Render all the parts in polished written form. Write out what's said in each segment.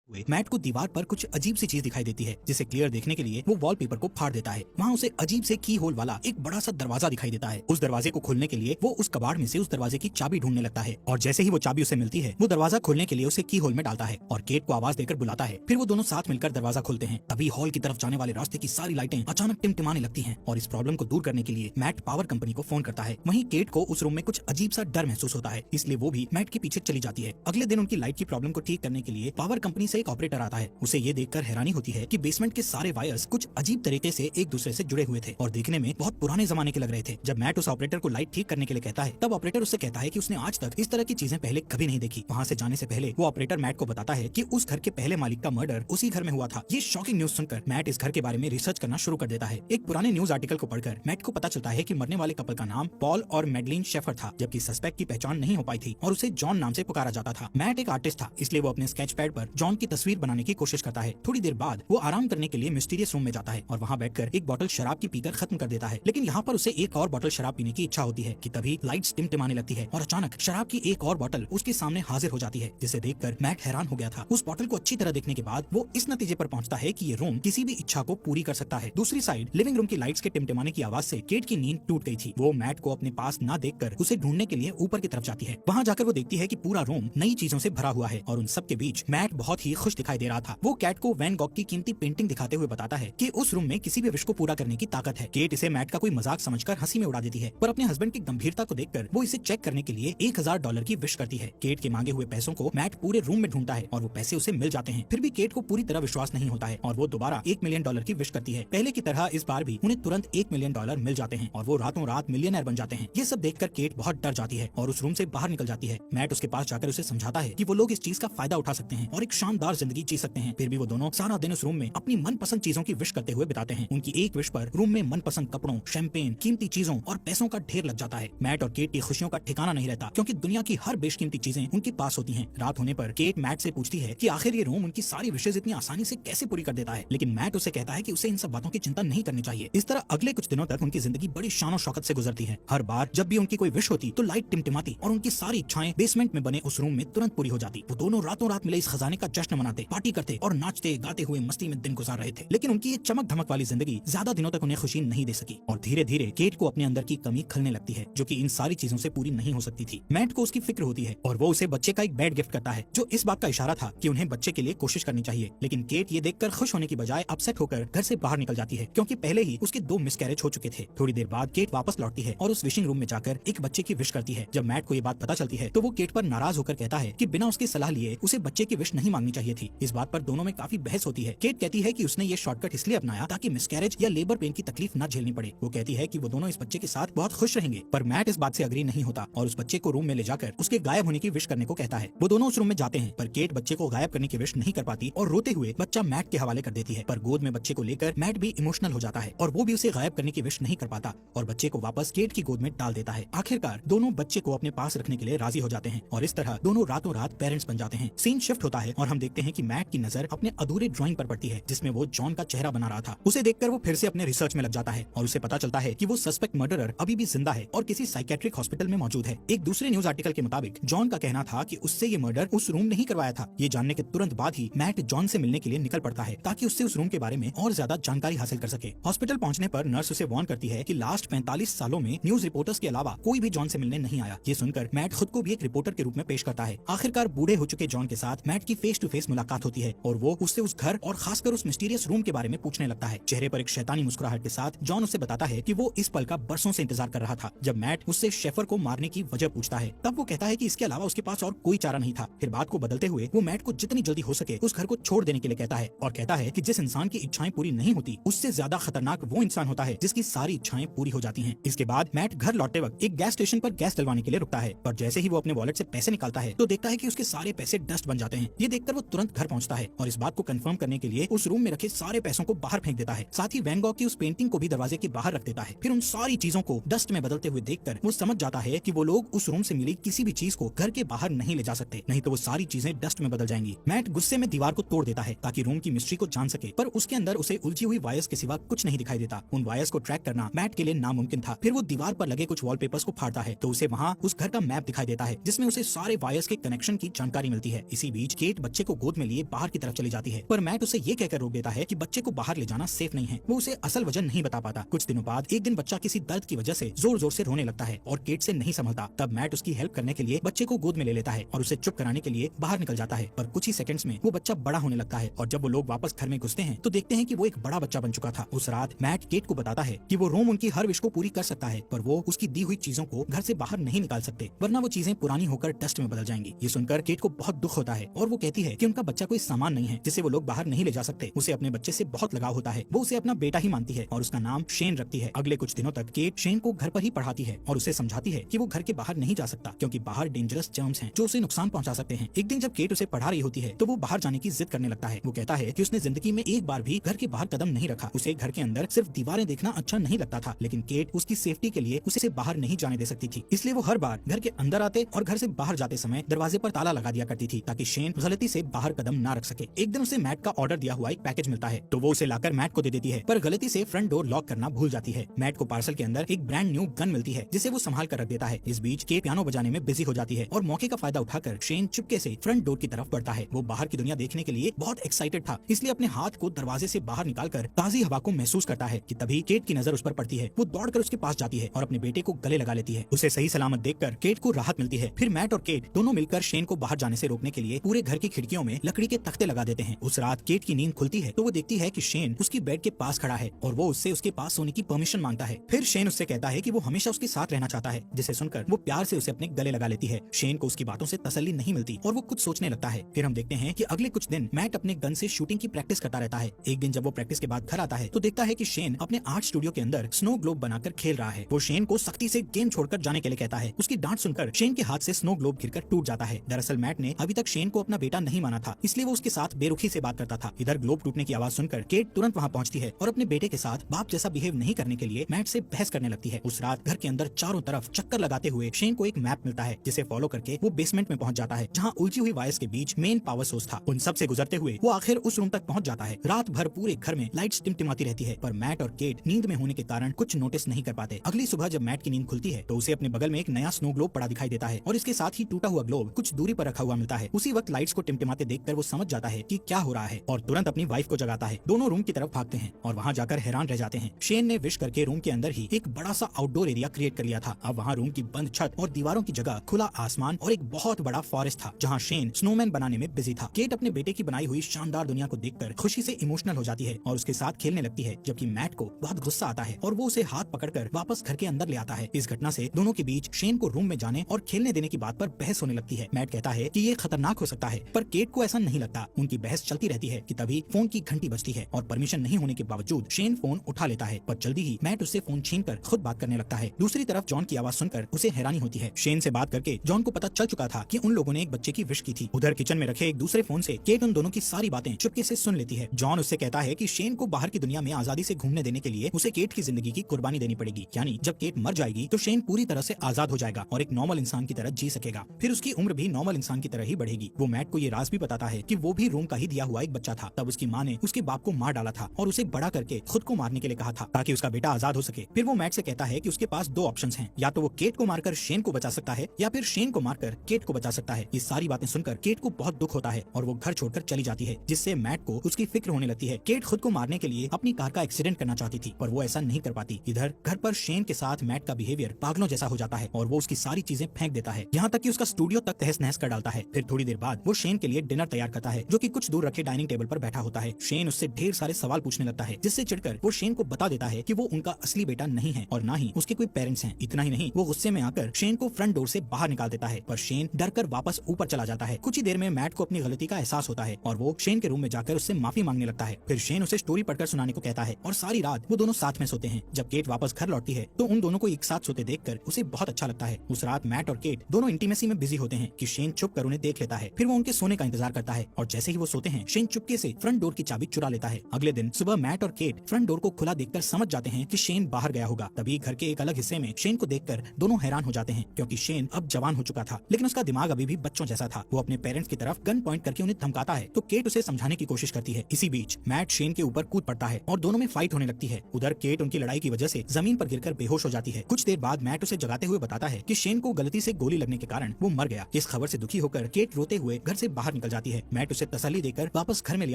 Mat को दीवार पर कुछ अजीब सी चीज दिखाई देती है, जिसे क्लियर देखने के लिए वो वॉलपेपर को फाड़ देता है। वहाँ उसे अजीब से की होल वाला एक बड़ा सा दरवाजा दिखाई देता है। उस दरवाजे को खोलने के लिए वो उस कबाड़ में से उस दरवाजे की चाबी ढूंढने लगता है, और जैसे ही वो चाबी उसे मिलती है वो दरवाजा खोलने के लिए उसे की होल में डालता है और केट को आवाज देकर बुलाता है। फिर वो दोनों साथ मिलकर दरवाजा खोलते हैं। तभी हॉल की तरफ जाने वाले रास्ते की सारी लाइटें अचानक टिमटिमाने लगती हैं, और इस प्रॉब्लम को दूर करने के लिए मैट पावर कंपनी को फोन करता है। वहीं केट को उस रूम में कुछ अजीब सा डर महसूस होता है, इसलिए वो भी मैट के पीछे चली जाती है। अगले दिन उनकी लाइट की प्रॉब्लम को ठीक करने के लिए पावर कंपनी से एक ऑपरेटर आता है। उसे ये देखकर हैरानी होती है कि बेसमेंट के सारे वायर्स कुछ अजीब तरीके से एक दूसरे से जुड़े हुए थे और देखने में बहुत पुराने जमाने के लग रहे थे। जब मैट उस ऑपरेटर को लाइट ठीक करने के लिए कहता है, तब ऑपरेटर उससे कहता है कि उसने आज तक इस तरह की चीजें पहले कभी नहीं देखी। वहाँ से जाने से पहले वो ऑपरेटर मैट को बताता है कि उस घर के पहले मालिक का मर्डर उसी घर में हुआ था। ये शॉकिंग न्यूज सुनकर मैट इस घर के बारे में रिसर्च करना शुरू कर देता है। एक पुराने न्यूज आर्टिकल को पढ़कर मैट को पता चलता है कि मरने वाले कपल का नाम पॉल और मैडलिन शेफर था, जबकि सस्पेक्ट की पहचान नहीं हो पाई थी और उसे जॉन नाम से पुकारा जाता था। मैट एक आर्टिस्ट था, इसलिए वो अपने स्केच पैड पर जॉन की तस्वीर बनाने की कोशिश करता है। थोड़ी देर बाद वो आराम करने के लिए मिस्टीरियस रूम में जाता है और वहाँ बैठकर एक बोतल शराब की पीकर खत्म कर देता है। लेकिन यहाँ पर उसे एक और बोतल शराब पीने की इच्छा होती है कि तभी लाइट्स टिमटिमाने लगती है और अचानक शराब की एक और बोतल उसके सामने हाजिर हो जाती है, जिसे देखकर मैट हैरान हो गया था। उस बोतल को अच्छी तरह देखने के बाद वो इस नतीजे पर पहुंचता है कि ये रूम किसी भी इच्छा को पूरी कर सकता है। दूसरी साइड लिविंग रूम की लाइट्स के टिमटिमाने की आवाज से केट की नींद टूट गई थी। वो मैट को अपने पास न देखकर उसे ढूंढने के लिए ऊपर की तरफ जाती है। वहाँ जाकर वो देखती है कि पूरा रूम नई चीजों से भरा हुआ है और उन सब के बीच मैट बहुत ही खुश दिखाई दे रहा था। वो कैट को वैन गॉग की कीमती पेंटिंग दिखाते हुए बताता है कि उस रूम में किसी भी विश को पूरा करने की ताकत है। केट इसे मैट का कोई मजाक समझकर हंसी में उड़ा देती है, पर अपने हस्बैंड की गंभीरता को देखकर वो इसे चेक करने के लिए $1000 की विश करती है। केट के मांगे हुए पैसों को मैट पूरे रूम में ढूंढता है और वो पैसे उसे मिल जाते हैं। फिर भी केट को पूरी तरह विश्वास नहीं होता है और वो दोबारा $1 मिलियन की विश करती है। पहले की तरह इस बार भी उन्हें तुरंत $1 मिलियन मिल जाते हैं और वो रातों रात मिलियनर बन जाते हैं। ये सब देखकर केट बहुत डर जाती है और उस रूम से बाहर निकल जाती है। मैट उसके पास जाकर उसे समझाता है कि वो लोग इस चीज का फायदा उठा सकते हैं और एक शानदार जिंदगी जी सकते हैं। फिर भी वो दोनों सारा दिन उस रूम में अपनी मनपसंद चीजों की विश करते हुए बिताते हैं। उनकी एक विश पर रूम में मनपसंद कपड़ों, शैंपेन, कीमती चीजों और पैसों का ढेर लग जाता है। मैट और केट की खुशियों का ठिकाना नहीं रहता, क्योंकि दुनिया की हर बेशकीमती चीजें उनके पास होती हैं। रात होने पर केट मैट से पूछती है कि आखिर ये रूम उनकी सारी विशेष इतनी आसानी से कैसे पूरी कर देता है, लेकिन मैट उसे कहता है कि उसे इन सब बातों की चिंता नहीं करनी चाहिए। इस तरह अगले कुछ दिनों तक उनकी जिंदगी बड़ी शान शौकत से गुजरती है। हर बार जब भी उनकी कोई विश होती तो लाइट टिमटिमाती और उनकी सारी इच्छाएं बेसमेंट में बने उस रूम में तुरंत पूरी हो जाती। वो दोनों रातों रात मिले इस खजाने का जश्न मनाते, पार्टी करते और नाचते गाते हुए मस्ती में दिन गुजार रहे थे। लेकिन उनकी ये चमक धमक वाली जिंदगी ज्यादा दिनों तक उन्हें खुशी नहीं दे सकी और धीरे धीरे केट को अपने अंदर की कमी खलने लगती है, जो कि इन सारी चीजों से पूरी नहीं हो सकती थी। मैट को उसकी फिक्र होती है और वो उसे बच्चे का एक बेड गिफ्ट करता है, जो इस बात का इशारा था कि उन्हें बच्चे के लिए कोशिश करनी चाहिए। लेकिन केट ये देखकर खुश होने की बजाय अपसेट होकर घर से बाहर निकल जाती है, क्योंकि पहले ही उसके 2 मिसकैरेज हो चुके थे। थोड़ी देर बाद केट वापस लौटती है और उस विशिंग रूम में जाकर एक बच्चे की विश करती है। जब मैट को ये बात पता चलती है तो वो केट पर नाराज होकर कहता है कि बिना उसकी सलाह लिए उसे बच्चे की विश नहीं मांगनी चाहिए थी। इस बात पर दोनों में काफी बहस होती है। केट कहती है कि उसने ये शॉर्टकट इसलिए अपनाया ताकि मिसकैरेज या लेबर पेन की तकलीफ न झेलनी पड़े। वो कहती है कि वो दोनों इस बच्चे के साथ बहुत खुश रहेंगे, पर मैट इस बात से अग्री नहीं होता और उस बच्चे को रूम में ले जाकर उसके गायब होने की विश करने को कहता है। वो दोनों उस रूम में जाते हैं, पर केट बच्चे को गायब करने की विश नहीं कर पाती और रोते हुए बच्चा मैट के हवाले कर देती है। पर गोद में बच्चे को लेकर मैट भी इमोशनल हो जाता है और वो भी उसे गायब करने की विश नहीं कर पाता और बच्चे को वापस केट की गोद में डाल देता है। आखिरकार दोनों बच्चे को अपने पास रखने के लिए राजी हो जाते हैं और इस तरह दोनों रातों रात पेरेंट्स बन जाते हैं। सीन शिफ्ट होता है और हम देखते हैं कि मैट की नजर अपने अधूरे ड्राइंग पर पड़ती है, जिसमें वो जॉन का चेहरा बना रहा था। उसे देखकर वो फिर से अपने रिसर्च में लग जाता है और उसे पता चलता है कि वो सस्पेक्ट मर्डरर अभी भी जिंदा है और किसी साइकेट्रिक हॉस्पिटल में मौजूद है। एक दूसरे न्यूज आर्टिकल के मुताबिक जॉन का कहना था कि उससे ये मर्डर उस रूम ने ही करवाया था। ये जानने के तुरंत बाद ही मैट जॉन से मिलने के लिए निकल पड़ता है ताकि उससे उस रूम के बारे में और ज्यादा जानकारी हासिल कर सके। हॉस्पिटल पहुंचने पर नर्स उसे वार्न करती है कि लास्ट 45 सालों में न्यूज रिपोर्टर्स के अलावा कोई भी जॉन से मिलने नहीं आया। ये सुनकर मैट खुद को भी एक रिपोर्टर के रूप में पेश करता है। आखिरकार बूढ़े हो चुके जॉन के साथ मैट की फेस टू फेस मुलाकात होती है और वो उससे उस घर और खासकर उस मिस्टीरियस रूम के बारे में पूछने लगता है। चेहरे पर एक शैतानी मुस्कुराहट के साथ जॉन उसे बताता है कि वो इस पल का बरसों से इंतजार कर रहा था। जब मैट उससे शेफर को मारने की वजह पूछता है, तब वो कहता है कि इसके अलावा उसके पास और कोई चारा नहीं था। फिर बात को बदलते हुए वो मैट को जितनी जल्दी हो सके उस घर को छोड़ देने के लिए कहता है और कहता है कि जिस इंसान की इच्छाएं पूरी नहीं होती उससे ज्यादा खतरनाक वो इंसान होता है जिसकी सारी इच्छाएं पूरी हो जाती हैं। इसके बाद मैट घर लौटते वक्त एक गैस स्टेशन पर गैस डलवाने के लिए रुकता है, पर जैसे ही वो अपने वॉलेट से पैसे निकालता है तो देखता है कि उसके सारे पैसे डस्ट बन जाते हैं। ये देखकर वो तुरंत घर पहुंचता है और इस बात को कंफर्म करने के लिए उस रूम में रखे सारे पैसों को बाहर फेंक देता है। साथ ही वैन गॉग की उस पेंटिंग को भी दरवाजे के बाहर रख देता है। फिर उन सारी चीजों को डस्ट में बदलते हुए देखकर वो समझ जाता है कि वो लोग उस रूम से मिली किसी भी चीज को घर के बाहर नहीं ले जा सकते, नहीं तो वो सारी चीजें डस्ट में बदल जाएंगी। मैट गुस्से में दीवार को तोड़ देता है ताकि रूम की मिस्ट्री को जान सके, पर उसके अंदर उसे उलझी हुई वायर्स के सिवा कुछ नहीं दिखाई देता। उन वायर्स को ट्रैक करना मैट के लिए नामुमकिन था। फिर वो दीवार पर लगे कुछ वॉलपेपर्स को फाड़ता है तो उसे वहाँ उस घर का मैप दिखाई देता है, जिसमें उसे सारे वायर्स के कनेक्शन की जानकारी मिलती है। इसी बीच केट बच्चे को गोद में लिए बाहर की तरफ चली जाती है, पर मैट उसे ये कहकर रोक देता है कि बच्चे को बाहर ले जाना सेफ नहीं है। वो उसे असल वजह नहीं बता पाता। कुछ दिनों बाद एक दिन बच्चा किसी दर्द की वजह से जोर जोर से रोने लगता है और केट से नहीं संभलता। तब मैट उसकी हेल्प करने के लिए बच्चे को गोद में ले लेता है और उसे चुप कराने के लिए बाहर निकल जाता है। पर कुछ ही सेकंड्स में वो बच्चा बड़ा होने लगता है और जब वो लोग वापस घर में घुसते हैं तो देखते हैं कि वो एक बड़ा बच्चा बन चुका था। उस रात मैट केट को बताता है कि वो रोम उनकी हर विश को पूरी कर सकता है, पर वो उसकी दी हुई चीजों को घर से बाहर नहीं निकाल सकते, वरना वो चीजें पुरानी होकर डस्ट में बदल जाएंगी। ये सुनकर केट को बहुत दुख होता है और वो कहती है कि उनका बच्चा कोई सामान नहीं है जिसे वो लोग बाहर नहीं ले जा सकते। उसे अपने बच्चे से बहुत लगाव होता है। वो उसे अपना बेटा ही मानती है और उसका नाम शेन रखती है। अगले कुछ दिनों तक केट शेन को घर पर ही पढ़ाती है और उसे समझाती है कि वो घर के बाहर नहीं जा सकता क्योंकि बाहर डेंजरस जर्म्स हैं जो उसे नुकसान पहुंचा सकते हैं। एक दिन जब केट उसे पढ़ा रही होती है तो वो बाहर जाने की जिद करने लगता है। वो कहता है कि उसने जिंदगी में एक बार भी घर के बाहर कदम नहीं रखा। उसे घर के अंदर सिर्फ दीवारें देखना अच्छा नहीं लगता था, लेकिन केट उसकी सेफ्टी के लिए उसे बाहर नहीं जाने दे सकती थी। इसलिए वो हर बार घर के अंदर आते और घर से बाहर जाते समय दरवाजे पर ताला लगा दिया करती थी ताकि शेन गलती से बाहर कदम ना रख सके। एक दिन उसे मैट का ऑर्डर दिया हुआ एक पैकेज मिलता है तो वो उसे लाकर मैट को दे देती है, पर गलती से फ्रंट डोर लॉक करना भूल जाती है। मैट को पार्सल के अंदर एक ब्रांड न्यू गन मिलती है जिसे वो संभाल कर रख देता है। इस बीच केट पियानो बजाने में बिजी हो जाती है और मौके का फायदा उठाकर शेन चुपके से फ्रंट डोर की तरफ बढ़ता है। वो बाहर की दुनिया देखने के लिए बहुत एक्साइटेड था, इसलिए अपने हाथ को दरवाजे से बाहर निकालकर ताजी हवा को महसूस करता है कि तभी केट की नजर उस पर पड़ती है। वो दौड़कर उसके पास जाती है और अपने बेटे को गले लगा लेती है। उसे सही सलामत देखकर केट को राहत मिलती है। फिर मैट और केट दोनों मिलकर शेन को बाहर जाने से रोकने के लिए पूरे घर की खिड़कियों में लकड़ी के तख्ते लगा देते हैं। उस रात केट की नींद खुलती है तो वो देखती है कि शेन उसकी बेड के पास खड़ा है और वो उससे उसके पास सोने की परमिशन मांगता है। फिर शेन उससे कहता है कि वो हमेशा उसके साथ रहना चाहता है, जिसे सुनकर वो प्यार से उसे अपने गले लगा लेती है। शेन को उसकी बातों से तसल्ली नहीं मिलती और वो कुछ सोचने लगता है। फिर हम देखते हैं कि अगले कुछ दिन मैट अपने गन से शूटिंग की प्रैक्टिस करता रहता है। एक दिन जब वो प्रैक्टिस के बाद घर आता है तो देखता है कि शेन अपने आर्ट स्टूडियो के अंदर स्नो ग्लोब बनाकर खेल रहा है। वो शेन को सख्ती से गेम छोड़कर जाने के लिए कहता है। उसकी डांट सुनकर शेन के हाथ से स्नो ग्लोब गिरकर टूट जाता है। दरअसल मैट ने अभी तक शेन को अपना बेटा नहीं माना था, इसलिए वो उसके साथ बेरुखी से बात करता था। इधर ग्लोब टूटने की आवाज सुनकर केट तुरंत वहाँ पहुँचती है और अपने बेटे के साथ बाप जैसा बिहेव नहीं करने के लिए मैट से बहस करने लगती है। उस रात घर के अंदर चारों तरफ चक्कर लगाते हुए शेन को एक मैप मिलता है जिसे फॉलो करके वो बेसमेंट में पहुंच जाता है जहां उलझी हुई वायर्स के बीच मेन पावर सोर्स था। उन सब से गुजरते हुए वो आखिर उस रूम तक पहुंच जाता है। रात भर पूरे घर में लाइट्स टिमटिमाती रहती है, पर मैट और केट नींद में होने के कारण कुछ नोटिस नहीं कर पाते। अगली सुबह जब मैट की नींद खुलती है तो उसे अपने बगल में एक नया स्नो ग्लोब पड़ा दिखाई देता है और इसके साथ ही टूटा हुआ ग्लोब कुछ दूरी पर रखा हुआ मिलता है। उसी वक्त लाइट्स को टिमटिमाते देखकर वो समझ जाता है कि क्या हो रहा है और तुरंत अपनी वाइफ को जगाता है। दोनों रूम की तरफ भागते हैं और वहाँ जाकर हैरान रह जाते हैं। शेन ने विश करके रूम के अंदर ही एक बड़ा सा आउटडोर एरिया क्रिएट कर लिया था। अब वहाँ रूम की बंद छत और दीवारों की जगह खुला आसमान और एक बहुत बड़ा फॉरेस्ट था जहाँ शेन स्नोमैन बनाने में बिजी था। केट अपने बेटे की बनाई हुई शानदार दुनिया को देखकर खुशी से इमोशनल हो जाती है और उसके साथ खेलने लगती है, जबकि मैट को बहुत गुस्सा आता है और वो उसे हाथ पकड़कर वापस घर के अंदर ले आता है। इस घटना से दोनों के बीच शेन को रूम में जाने और खेलने देने की बात पर बहस होने लगती है। मैट कहता है कि ये खतरनाक हो सकता है, पर केट को ऐसा नहीं लगता। उनकी बहस चलती रहती है कि तभी फोन की घंटी बजती है और परमिशन नहीं होने के बावजूद शेन फोन उठा लेता है, पर जल्दी ही मैट उससे फोन छीनकर खुद बात करने लगता है। दूसरी तरफ जॉन की आवाज सुनकर उसे हैरानी होती है। शेन से बात करके जॉन को पता चल चुका था कि उन लोगों ने एक बच्चे की विश की थी। उधर किचन में रखे एक दूसरे फोन से केट उन दोनों की सारी बातें चुपके से सुन लेती है। जॉन उससे कहता है कि शेन को बाहर की दुनिया में आजादी से घूमने देने के लिए उसे केट की जिंदगी की कुर्बानी देनी पड़ेगी, यानी जब केट मर जाएगी तो शेन पूरी तरह से आजाद हो जाएगा और एक नॉर्मल इंसान की तरह जी सकेगा। फिर उसकी उम्र भी नॉर्मल इंसान की तरह ही बढ़ेगी। वो मैट को ये राज भी बताता है कि वो भी रोम का ही दिया हुआ एक बच्चा था। तब उसकी माँ ने उसके बाप को मार डाला था और उसे बड़ा करके खुद को मारने के लिए कहा था ताकि उसका बेटा आजाद हो सके। फिर वो मैट से कहता है कि उसके पास दो ऑप्शंस हैं, या तो वो केट को मारकर शेन को बचा सकता है या फिर शेन को मारकर केट को बचा सकता है। ये सारी बातें सुनकर केट को बहुत दुख होता है और वो घर छोड़कर चली जाती है, जिससे मैट को उसकी फिक्र होने लगती है। केट खुद को मारने के लिए अपनी कार का एक्सीडेंट करना चाहती थी, पर वो ऐसा नहीं कर पाती। इधर घर पर शेन के साथ मैट का बिहेवियर पागलों जैसा हो जाता है और वो उसकी सारी चीजें फेंक देता है, यहाँ तक कि उसका स्टूडियो तक तहस नहस कर डालता है। फिर थोड़ी देर बाद वो शेन के लिए डिनर तैयार करता है, जो कि कुछ दूर रखे डाइनिंग टेबल पर बैठा होता है। शेन उससे ढेर सारे सवाल पूछने लगता है, जिससे चिढ़कर वो शेन को बता देता है कि वो उनका असली बेटा नहीं है और ना ही उसके कोई पेरेंट्स हैं। इतना ही नहीं, वो गुस्से में आकर शेन को फ्रंट डोर से बाहर निकाल देता है, पर शेन डरकर वापस ऊपर चला जाता है। कुछ ही देर में मैट को अपनी गलती का एहसास होता है और वो शेन के रूम में जाकर उससे माफी मांगने लगता है। फिर शेन उसे स्टोरी पढ़कर सुनाने को कहता है और सारी रात वो दोनों साथ में सोते हैं। जब केट वापस घर लौटती है तो उन दोनों को एक साथ सोते देखकर उसे बहुत अच्छा लगता है। उस रात मैट और केट दोनों इंटीमेसी में बिजी होते हैं कि शेन छुप कर उन्हें देख लेता है। फिर वो उनके सोने का इंतजार करता है और जैसे ही वो सोते हैं शेन चुपके से फ्रंट डोर की चाबी चुरा लेता है। अगले दिन सुबह मैट और केट फ्रंट डोर को खुला देखकर समझ जाते हैं कि शेन बाहर गया होगा। तभी घर के एक अलग हिस्से में शेन को देखकर दोनों हैरान हो जाते हैं, क्योंकि शेन अब जवान हो चुका था, लेकिन उसका दिमाग अभी भी बच्चों जैसा था। वो अपने पेरेंट्स की तरफ गन पॉइंट करके उन्हें धमकाता है तो केट उसे समझाने की कोशिश करती है। इसी बीच मैट शेन के ऊपर कूद पड़ता है और दोनों में फाइट होने लगती है। उधर केट उनकी लड़ाई की वजह से जमीन पर गिरकर बेहोश हो जाती है। कुछ देर बाद मैट उसे जगाते हुए बताता है कि शेन को गलती से गोली लगने के कारण वो मर गया। इस खबर से दुखी होकर केट रोते हुए घर से बाहर निकल निकल जाती है। मैट उसे तसल्ली देकर वापस घर में ले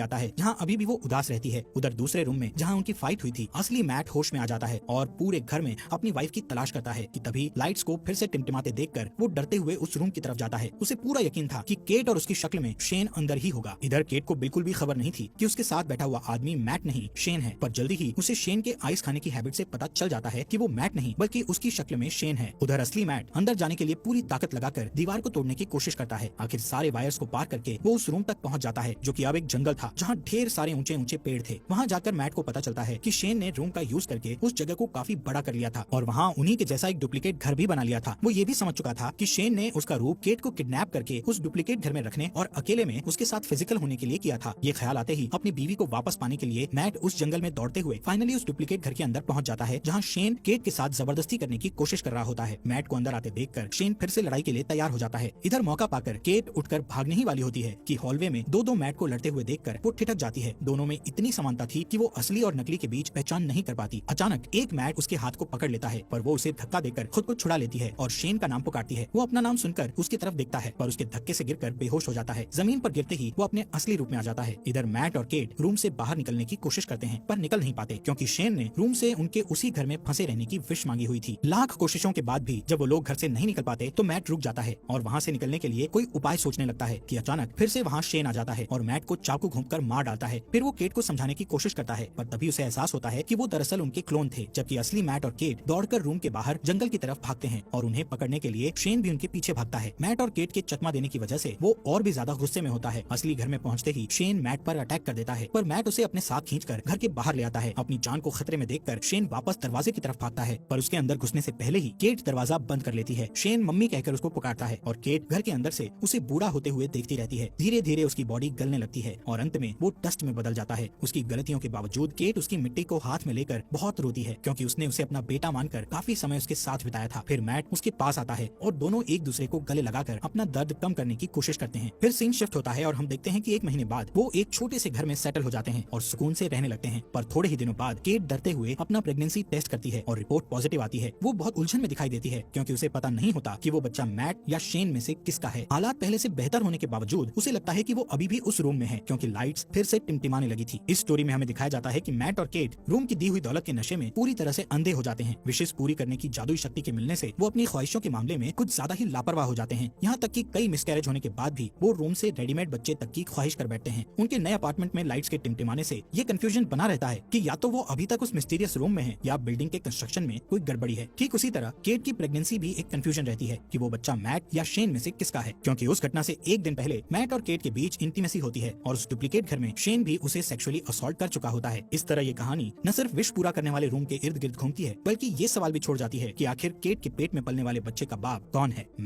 आता है, जहाँ अभी भी वो उदास रहती है। उधर दूसरे रूम में जहाँ उनकी फाइट हुई थी, असली मैट होश में आ जाता है और पूरे घर में अपनी वाइफ की तलाश करता है कि तभी लाइट्स को फिर से टिमटिमाते देखकर वो डरते हुए उस रूम की तरफ जाता है। उसे पूरा यकीन था कि केट और उसकी शक्ल में शेन अंदर ही होगा। इधर केट को बिल्कुल भी खबर नहीं थी कि उसके साथ बैठा हुआ आदमी मैट नहीं शेन है, पर जल्दी ही उसे शेन के आइस खाने की हैबिट से पता चल जाता है कि वो मैट नहीं बल्कि उसकी शक्ल में शेन है। उधर असली मैट अंदर जाने के लिए पूरी ताकत लगाकर दीवार को तोड़ने की कोशिश करता है। आखिर सारे वायर्स को पार करके वो उस रूम तक पहुंच जाता है, जो कि अब एक जंगल था जहाँ ढेर सारे ऊंचे ऊंचे पेड़ थे। वहाँ जाकर मैट को पता चलता है कि शेन ने रूम का यूज करके उस जगह को काफी बड़ा कर लिया था और वहाँ उन्हीं के जैसा एक डुप्लीकेट घर भी बना लिया था। वो ये भी समझ चुका था कि शेन ने उसका रूप केट को किडनैप करके उस डुप्लीकेट घर में रखने और अकेले में उसके साथ फिजिकल होने के लिए किया था। ये ख्याल आते ही अपनी बीवी को वापस पाने के लिए मैट उस जंगल में दौड़ते हुए फाइनली उस डुप्लीकेट घर के अंदर पहुंच जाता है, जहाँ शेन केट के साथ जबरदस्ती करने की कोशिश कर रहा होता है। मैट को अंदर आते देखकर शेन फिर से लड़ाई के लिए तैयार हो जाता है। इधर मौका पाकर केट उठकर भागने ही वाली होती है कि हॉलवे में दो मैट को लड़ते हुए देखकर वो ठिठक जाती है। दोनों में इतनी समानता थी कि वो असली और नकली के बीच पहचान नहीं कर पाती। अचानक एक मैट उसके हाथ को पकड़ लेता है, पर वो उसे धक्का देकर खुद को छुड़ा लेती है और शेन का नाम पुकारती है। वो अपना नाम सुनकर उसकी तरफ देखता है, पर उसके धक्के से गिरकर बेहोश हो जाता है। जमीन पर गिरते ही वो अपने असली रूप में आ जाता है। इधर मैट और केट रूम से बाहर निकलने की कोशिश करते हैं, पर निकल नहीं पाते क्योंकि शेन ने रूम से उनके उसी घर में फंसे रहने की विश मांगी हुई थी। लाख कोशिशों के बाद भी जब वो लोग घर से नहीं निकल पाते तो मैट रुक जाता है और वहाँ से निकलने के लिए कोई उपाय सोचने लगता है कि अचानक फिर से वहाँ शेन आ जाता है और मैट को चाकू घोंपकर मार डालता है। फिर वो केट को समझाने की कोशिश करता है, पर तभी उसे एहसास होता है कि वो दरअसल उनके क्लोन थे, जबकि असली मैट और केट दौड़कर रूम के बाहर जंगल की तरफ भागते हैं और उन्हें पकड़ने के लिए शेन भी उनके पीछे भागता है। मैट और केट के चकमा देने की वजह से वो और भी ज्यादा गुस्से में होता है। असली घर में पहुंचते ही शेन मैट पर अटैक कर देता है, पर मैट उसे अपने साथ खींचकर घर के बाहर ले आता है। अपनी जान को खतरे में देखकर शेन वापस दरवाजे की तरफ भागता है, पर उसके अंदर घुसने से पहले ही केट दरवाजा बंद कर लेती है। शेन मम्मी कहकर उसको पुकारता है और केट घर के अंदर से उसे बूढ़ा होते हुए देखती रहती है। धीरे धीरे उसकी बॉडी गलने लगती है और अंत में वो डस्ट में बदल जाता है। उसकी गलतियों के बावजूद केट उसकी मिट्टी को हाथ में लेकर बहुत रोती है, क्योंकि उसने उसे अपना बेटा मानकर काफी समय उसके साथ बिताया था। फिर मैट उसके पास आता है और दोनों एक दूसरे को गले लगाकर अपना दर्द कम करने की कोशिश करते हैं। फिर सीन शिफ्ट होता है और हम देखते हैं कि 1 महीने बाद वो एक छोटे से घर में सेटल हो जाते हैं और सुकून से रहने लगते हैं। पर थोड़े ही दिनों बाद केट डरते हुए अपना प्रेगनेंसी टेस्ट करती है और रिपोर्ट पॉजिटिव आती है। वो बहुत उलझन में दिखाई देती है क्योंकि उसे पता नहीं होता कि वो बच्चा मैट या शेन में से किसका है। हालात पहले से बेहतर होने के बावजूद उसे लगता है कि वो अभी भी उस रूम में है, क्योंकि लाइट्स फिर से टिमटिमाने लगी थी। इस स्टोरी में हमें दिखाया जाता है कि मैट और केट रूम की दी हुई दौलत के नशे में पूरी तरह से अंधे हो जाते हैं। विशेष पूरी करने की जादुई शक्ति के मिलने से वो अपनी ख्वाहिशों के मामले में कुछ ज्यादा ही लापरवाह हो जाते हैं। यहाँ तक कि कई मिसकैरेज होने के बाद भी वो रूम से रेडीमेड बच्चे तक की ख्वाहिश कर बैठते हैं। उनके नए अपार्टमेंट में लाइट्स के टिमटिमाने से ये कंफ्यूजन बना रहता है कि या तो वो अभी तक उस मिस्टीरियस रूम में है या बिल्डिंग के कंस्ट्रक्शन में कोई गड़बड़ी है। ठीक उसी तरह केट की प्रेगनेंसी भी एक कंफ्यूजन रहती है कि वो बच्चा मैट या शेन में से किसका है, क्योंकि उस घटना से 1 दिन पहले मैट और केट के बीच इंटीमेसी होती है और उस डुप्लीकेट घर में शेन भी उसे सेक्सुअली असॉल्ट कर चुका होता है। इस तरह ये कहानी न सिर्फ विश पूरा करने वाले रूम के इर्द गिर्द घूमती है, बल्कि ये सवाल भी छोड़ जाती है कि आखिर केट के पेट में पलने वाले बच्चे का बाप कौन है।